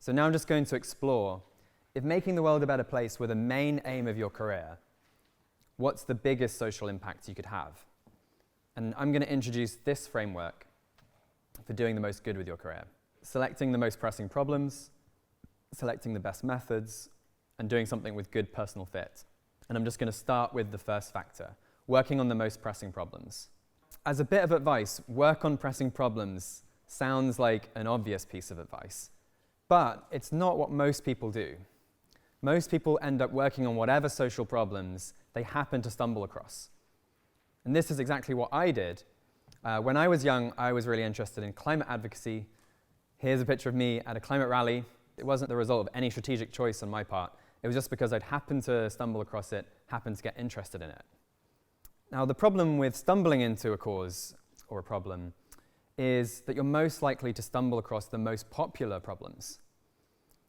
So now I'm just going to explore, if making the world a better place were the main aim of your career, what's the biggest social impact you could have? And I'm going to introduce this framework for doing the most good with your career. Selecting the most pressing problems, selecting the best methods, and doing something with good personal fit. And I'm just going to start with the first factor, working on the most pressing problems. As a bit of advice, work on pressing problems sounds like an obvious piece of advice, but it's not what most people do. Most people end up working on whatever social problems they happen to stumble across. And this is exactly what I did. When I was young, I was really interested in climate advocacy. Here's a picture of me at a climate rally. It wasn't the result of any strategic choice on my part. It was just because I'd happened to stumble across it, happened to get interested in it. Now, the problem with stumbling into a cause or a problem is that you're most likely to stumble across the most popular problems.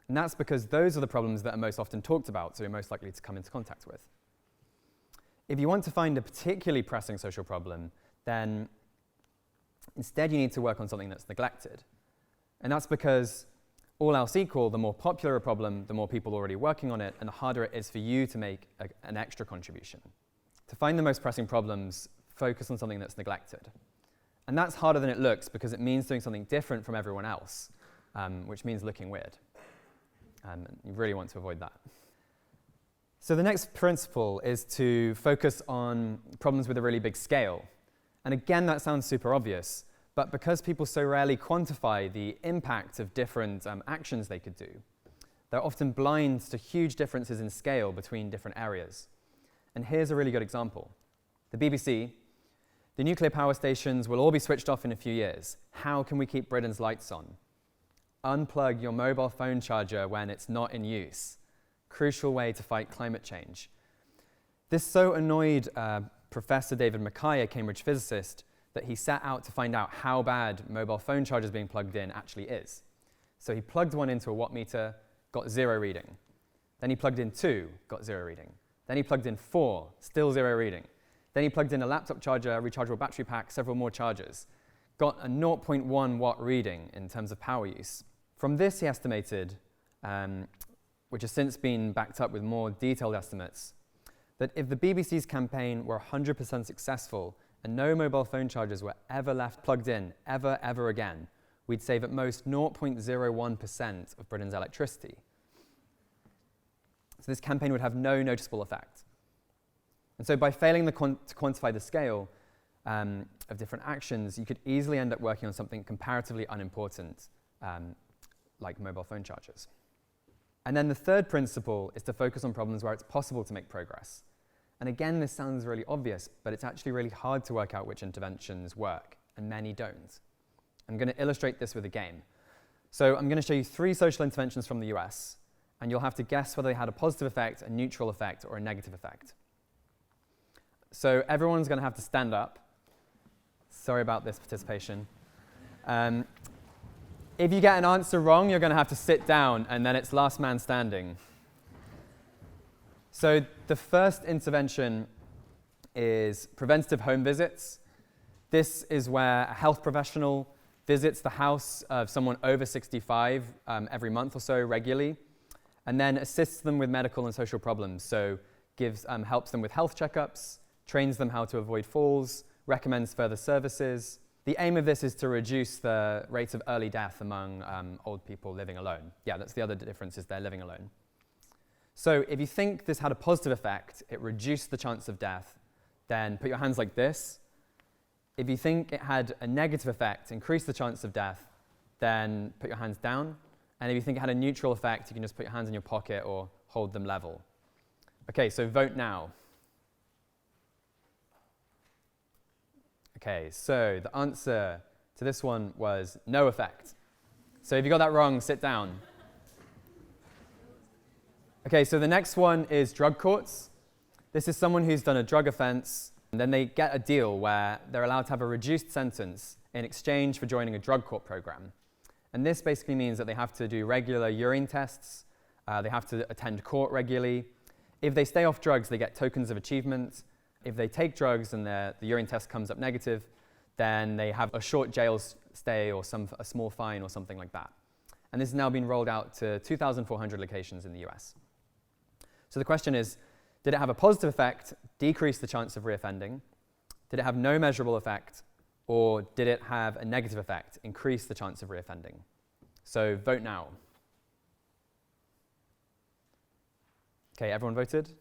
And that's because those are the problems that are most often talked about, so you're most likely to come into contact with. If you want to find a particularly pressing social problem, then instead you need to work on something that's neglected. And that's because, all else equal, the more popular a problem, the more people already working on it, and the harder it is for you to make an extra contribution. To find the most pressing problems, focus on something that's neglected. And that's harder than it looks because it means doing something different from everyone else, which means looking weird. And you really want to avoid that. So the next principle is to focus on problems with a really big scale. And again, that sounds super obvious, but because people so rarely quantify the impact of different actions they could do, they're often blind to huge differences in scale between different areas. And here's a really good example. The BBC, the nuclear power stations will all be switched off in a few years. How can we keep Britain's lights on? Unplug your mobile phone charger when it's not in use. Crucial way to fight climate change. This so annoyed Professor David Mackay, a Cambridge physicist, that he set out to find out how bad mobile phone chargers being plugged in actually is. So he plugged one into a watt meter, got 0 reading. Then he plugged in 2, got 0 reading. Then he plugged in 4, still 0 reading. Then he plugged in a laptop charger, a rechargeable battery pack, several more chargers. Got a 0.1 watt reading in terms of power use. From this, he estimated, which has since been backed up with more detailed estimates, that if the BBC's campaign were 100% successful and no mobile phone chargers were ever left plugged in, ever again, we'd save at most 0.01% of Britain's electricity. So this campaign would have no noticeable effect. And so by failing to quantify the scale of different actions, you could easily end up working on something comparatively unimportant, like mobile phone chargers. And then the third principle is to focus on problems where it's possible to make progress. And again, this sounds really obvious, but it's actually really hard to work out which interventions work, and many don't. I'm going to illustrate this with a game. So I'm going to show you 3 social interventions from the US, and you'll have to guess whether they had a positive effect, a neutral effect, or a negative effect. So everyone's going to have to stand up. Sorry about this participation. If you get an answer wrong, you're going to have to sit down, and then it's last man standing. So the first intervention is preventative home visits. This is where a health professional visits the house of someone over 65 every month or so regularly, and then assists them with medical and social problems. So helps them with health checkups, trains them how to avoid falls, recommends further services. The aim of this is to reduce the rate of early death among old people living alone. Yeah, that's the other difference, is they're living alone. So if you think this had a positive effect, it reduced the chance of death, then put your hands like this. If you think it had a negative effect, increased the chance of death, then put your hands down. And if you think it had a neutral effect, you can just put your hands in your pocket or hold them level. Okay, so vote now. Okay, so the answer to this one was no effect. So if you got that wrong, sit down. Okay, so the next one is drug courts. This is someone who's done a drug offense, and then they get a deal where they're allowed to have a reduced sentence in exchange for joining a drug court program. And this basically means that they have to do regular urine tests, they have to attend court regularly. If they stay off drugs, they get tokens of achievement. If they take drugs and the urine test comes up negative, then they have a short jail stay or a small fine or something like that. and this has now been rolled out to 2,400 locations in the US. So the question is, did it have a positive effect, decrease the chance of reoffending? Did it have no measurable effect? Or did it have a negative effect, increase the chance of reoffending? So vote now. Okay, everyone voted?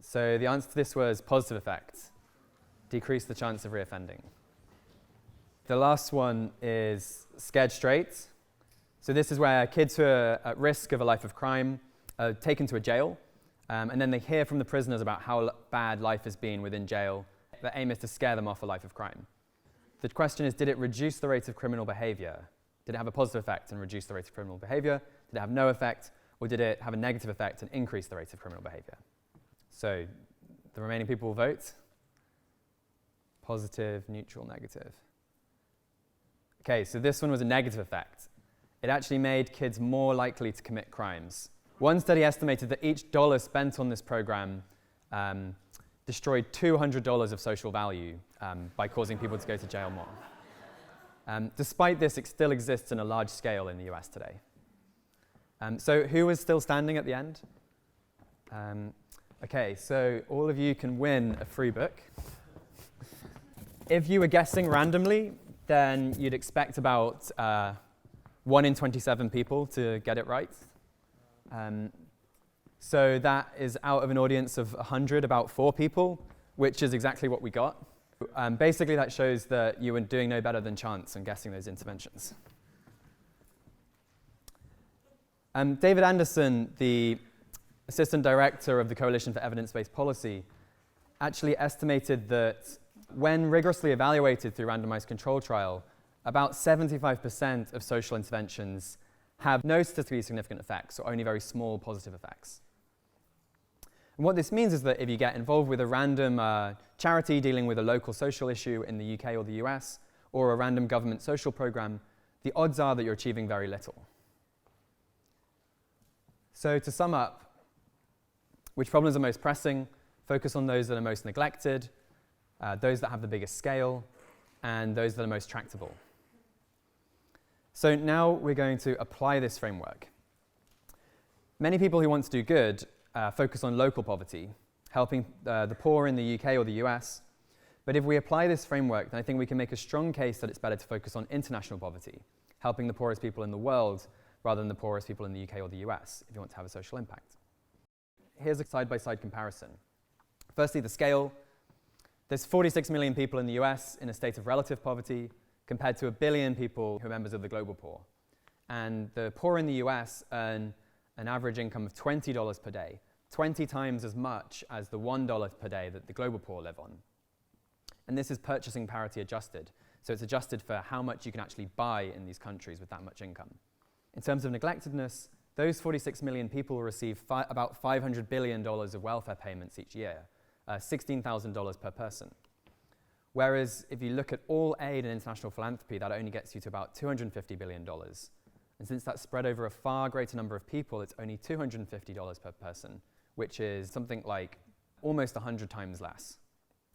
So the answer to this was positive effect, decrease the chance of reoffending. The last one is scared straight. So this is where kids who are at risk of a life of crime are taken to a jail, and then they hear from the prisoners about how bad life has been within jail. The aim is to scare them off a life of crime. The question is, did it reduce the rate of criminal behavior? Did it have a positive effect and reduce the rate of criminal behavior? Did it have no effect? Or did it have a negative effect and increase the rate of criminal behavior? So the remaining people will vote. Positive, neutral, negative. Okay, so this one was a negative effect. It actually made kids more likely to commit crimes. One study estimated that each dollar spent on this program destroyed $200 of social value by causing people to go to jail more. Despite this, it still exists on a large scale in the US today. So who is still standing at the end? Okay, so all of you can win a free book. If you were guessing randomly, then you'd expect about 1 in 27 people to get it right. So that is out of an audience of 100, about 4 people, which is exactly what we got. Basically, that shows that you were doing no better than chance in guessing those interventions. David Anderson, the assistant director of the Coalition for Evidence-Based Policy, actually estimated that when rigorously evaluated through randomized control trial, about 75% of social interventions have no statistically significant effects or only very small positive effects. And what this means is that if you get involved with a random charity dealing with a local social issue in the UK or the US, or a random government social program, the odds are that you're achieving very little. So to sum up, which problems are most pressing? Focus on those that are most neglected, those that have the biggest scale, and those that are most tractable. So now we're going to apply this framework. Many people who want to do good focus on local poverty, helping the poor in the UK or the US. But if we apply this framework, then I think we can make a strong case that it's better to focus on international poverty, helping the poorest people in the world rather than the poorest people in the UK or the US, if you want to have a social impact. Here's a side-by-side comparison. Firstly, the scale. There's 46 million people in the US in a state of relative poverty, compared to 1 billion people who are members of the global poor. And the poor in the US earn an average income of $20 per day, 20 times as much as the $1 per day that the global poor live on. And this is purchasing parity adjusted. So it's adjusted for how much you can actually buy in these countries with that much income. In terms of neglectedness, those 46 million people will receive about $500 billion of welfare payments each year, $16,000 per person. Whereas if you look at all aid and international philanthropy, that only gets you to about $250 billion. And since that's spread over a far greater number of people, it's only $250 per person, which is something like almost 100 times less.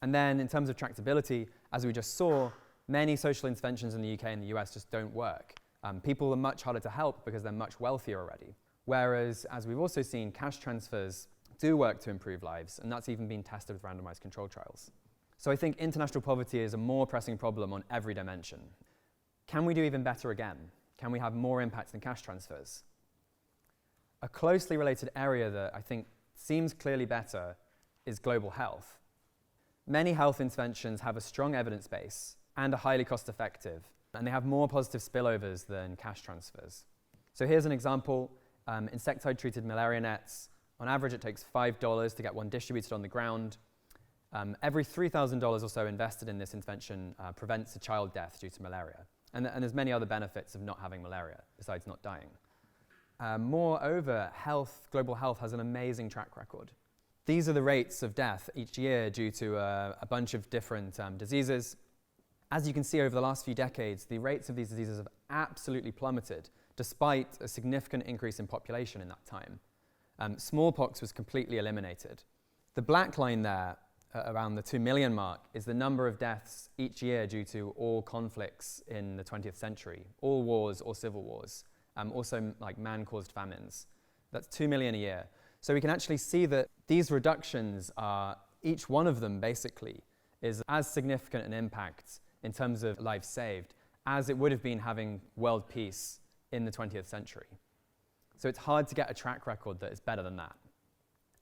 And then in terms of tractability, as we just saw, many social interventions in the UK and the US just don't work. People are much harder to help because they're much wealthier already. Whereas, as we've also seen, cash transfers do work to improve lives, and that's even been tested with randomized control trials. So I think international poverty is a more pressing problem on every dimension. Can we do even better again? Can we have more impact than cash transfers? A closely related area that I think seems clearly better is global health. Many health interventions have a strong evidence base and are highly cost-effective, and they have more positive spillovers than cash transfers. So here's an example. Insecticide-treated malaria nets, on average it takes $5 to get one distributed on the ground. Every $3,000 or so invested in this intervention prevents a child death due to malaria. And there's many other benefits of not having malaria, besides not dying. Moreover, global health has an amazing track record. These are the rates of death each year due to a bunch of different diseases. As you can see, over the last few decades, the rates of these diseases have absolutely plummeted, despite a significant increase in population in that time. Smallpox was completely eliminated. The black line there around the 2 million mark, is the number of deaths each year due to all conflicts in the 20th century, all wars or civil wars, also like man-caused famines. That's 2 million a year. So we can actually see that these reductions are, each one of them basically, is as significant an impact in terms of lives saved as it would have been having world peace in the 20th century. So it's hard to get a track record that is better than that.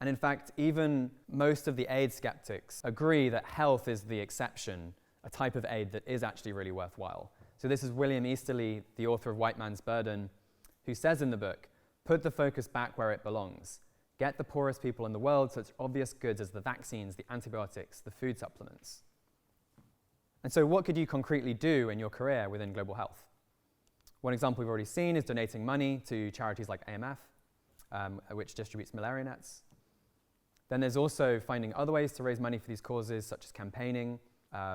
And in fact, even most of the aid skeptics agree that health is the exception, a type of aid that is actually really worthwhile. So this is William Easterly, the author of White Man's Burden, who says in the book, "Put the focus back where it belongs. Get the poorest people in the world such obvious goods as the vaccines, the antibiotics, the food supplements." And so what could you concretely do in your career within global health? One example we've already seen is donating money to charities like AMF, which distributes malaria nets. Then there's also finding other ways to raise money for these causes, such as campaigning,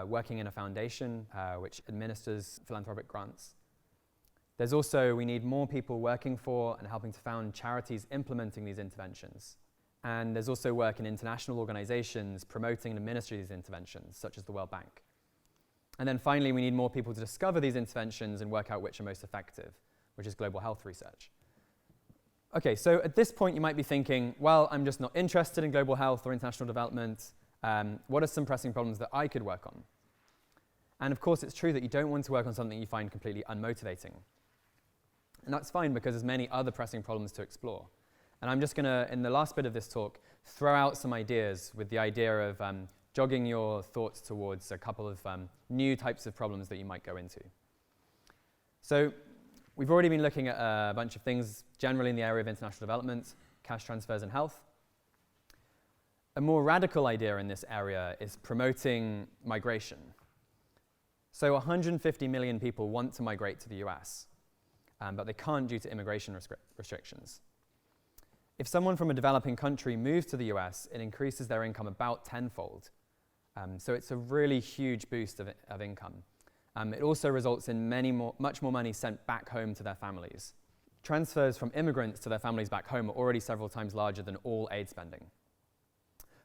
working in a foundation which administers philanthropic grants. There's also, we need more people working for and helping to found charities implementing these interventions. And there's also work in international organizations promoting and administering these interventions, such as the World Bank. And then finally, we need more people to discover these interventions and work out which are most effective, which is global health research. Okay, so at this point you might be thinking, well, I'm just not interested in global health or international development. What are some pressing problems that I could work on? And of course, it's true that you don't want to work on something you find completely unmotivating. And that's fine because there's many other pressing problems to explore. And I'm just going to, in the last bit of this talk, throw out some ideas with the idea of jogging your thoughts towards a couple of new types of problems that you might go into. So we've already been looking at a bunch of things generally in the area of international development, cash transfers and health. A more radical idea in this area is promoting migration. So 150 million people want to migrate to the US, but they can't due to immigration restrictions. If someone from a developing country moves to the US, it increases their income about tenfold. So it's a really huge boost of income. It also results in much more money sent back home to their families. Transfers from immigrants to their families back home are already several times larger than all aid spending.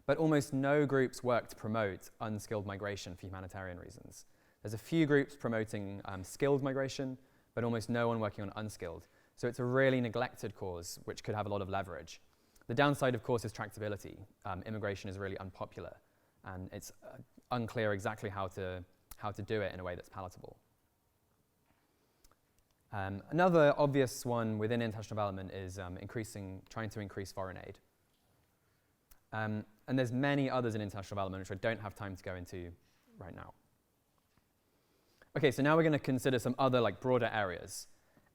But almost no groups work to promote unskilled migration for humanitarian reasons. There's a few groups promoting skilled migration, but almost no one working on unskilled. So it's a really neglected cause, which could have a lot of leverage. The downside, of course, is tractability. Immigration is really unpopular, and it's unclear exactly how to do it in a way that's palatable. Another obvious one within international development is trying to increase foreign aid. And there's many others in international development which I don't have time to go into right now. Okay, so now we're going to consider some other broader areas.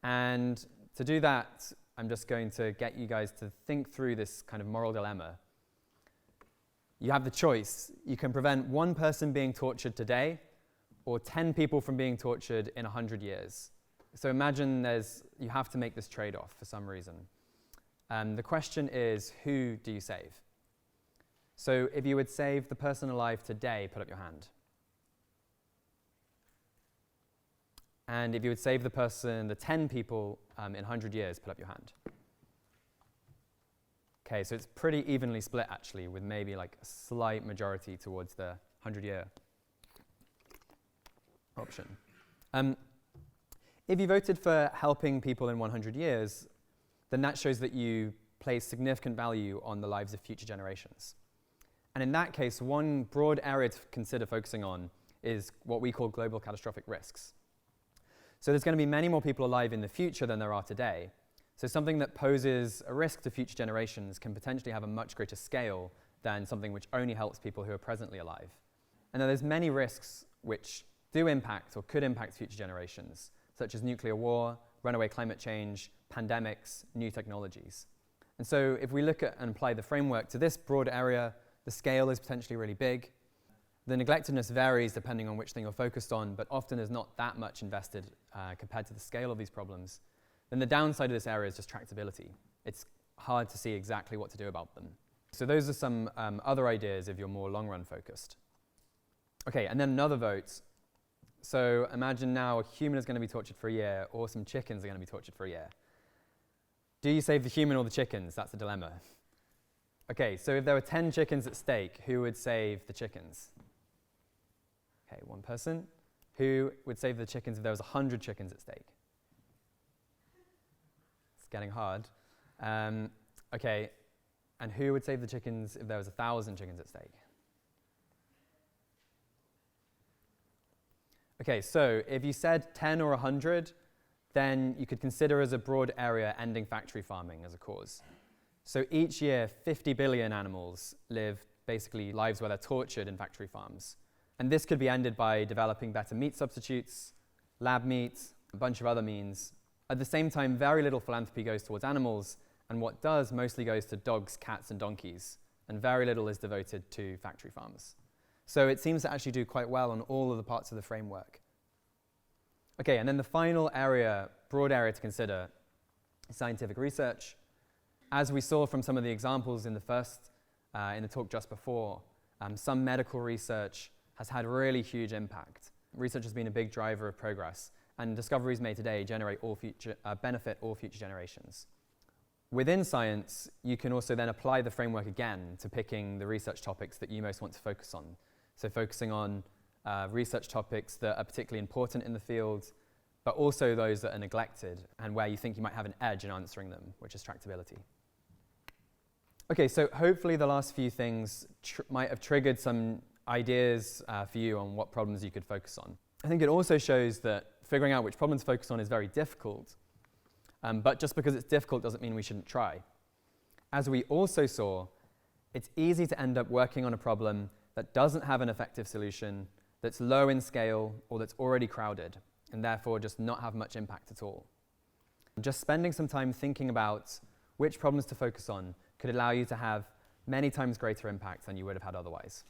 And to do that, I'm just going to get you guys to think through this kind of moral dilemma. You have the choice. You can prevent one person being tortured today or 10 people from being tortured in 100 years. So imagine you have to make this trade-off for some reason. The question is, who do you save? So if you would save the person alive today, put up your hand. And if you would save the 10 people in 100 years, put up your hand. Okay, so it's pretty evenly split actually, with maybe a slight majority towards the 100-year option. If you voted for helping people in 100 years, then that shows that you place significant value on the lives of future generations. And in that case, one broad area to consider focusing on is what we call global catastrophic risks. So there's going to be many more people alive in the future than there are today. So something that poses a risk to future generations can potentially have a much greater scale than something which only helps people who are presently alive. And then there's many risks which do impact or could impact future generations, such as nuclear war, runaway climate change, pandemics, new technologies. And so if we look at and apply the framework to this broad area, the scale is potentially really big. The neglectedness varies depending on which thing you're focused on, but often there's not that much invested compared to the scale of these problems. Then the downside of this area is just tractability. It's hard to see exactly what to do about them. So those are some other ideas if you're more long-run focused. Okay, and then another vote. So imagine now a human is going to be tortured for a year, or some chickens are going to be tortured for a year. Do you save the human or the chickens? That's the dilemma. Okay, so if there were 10 chickens at stake, who would save the chickens? Okay, one person. Who would save the chickens if there was 100 chickens at stake? It's getting hard. Okay, and who would save the chickens if there was 1,000 chickens at stake? Okay, so if you said 10 or 100, then you could consider as a broad area ending factory farming as a cause. So each year, 50 billion animals live basically lives where they're tortured in factory farms. And this could be ended by developing better meat substitutes, lab meat, a bunch of other means. At the same time, very little philanthropy goes towards animals, and what does mostly goes to dogs, cats, and donkeys, and very little is devoted to factory farms. So it seems to actually do quite well on all of the parts of the framework. Okay, and then the final area, broad area to consider, is scientific research. As we saw from some of the examples in the talk just before, some medical research has had really huge impact. Research has been a big driver of progress, and discoveries made today benefit all future generations. Within science, you can also then apply the framework again to picking the research topics that you most want to focus on. So focusing on research topics that are particularly important in the field, but also those that are neglected and where you think you might have an edge in answering them, which is tractability. Okay, so hopefully the last few things might have triggered some ideas for you on what problems you could focus on. I think it also shows that figuring out which problems to focus on is very difficult, but just because it's difficult doesn't mean we shouldn't try. As we also saw, it's easy to end up working on a problem that doesn't have an effective solution, that's low in scale, or that's already crowded, and therefore just not have much impact at all. Just spending some time thinking about which problems to focus on could allow you to have many times greater impact than you would have had otherwise.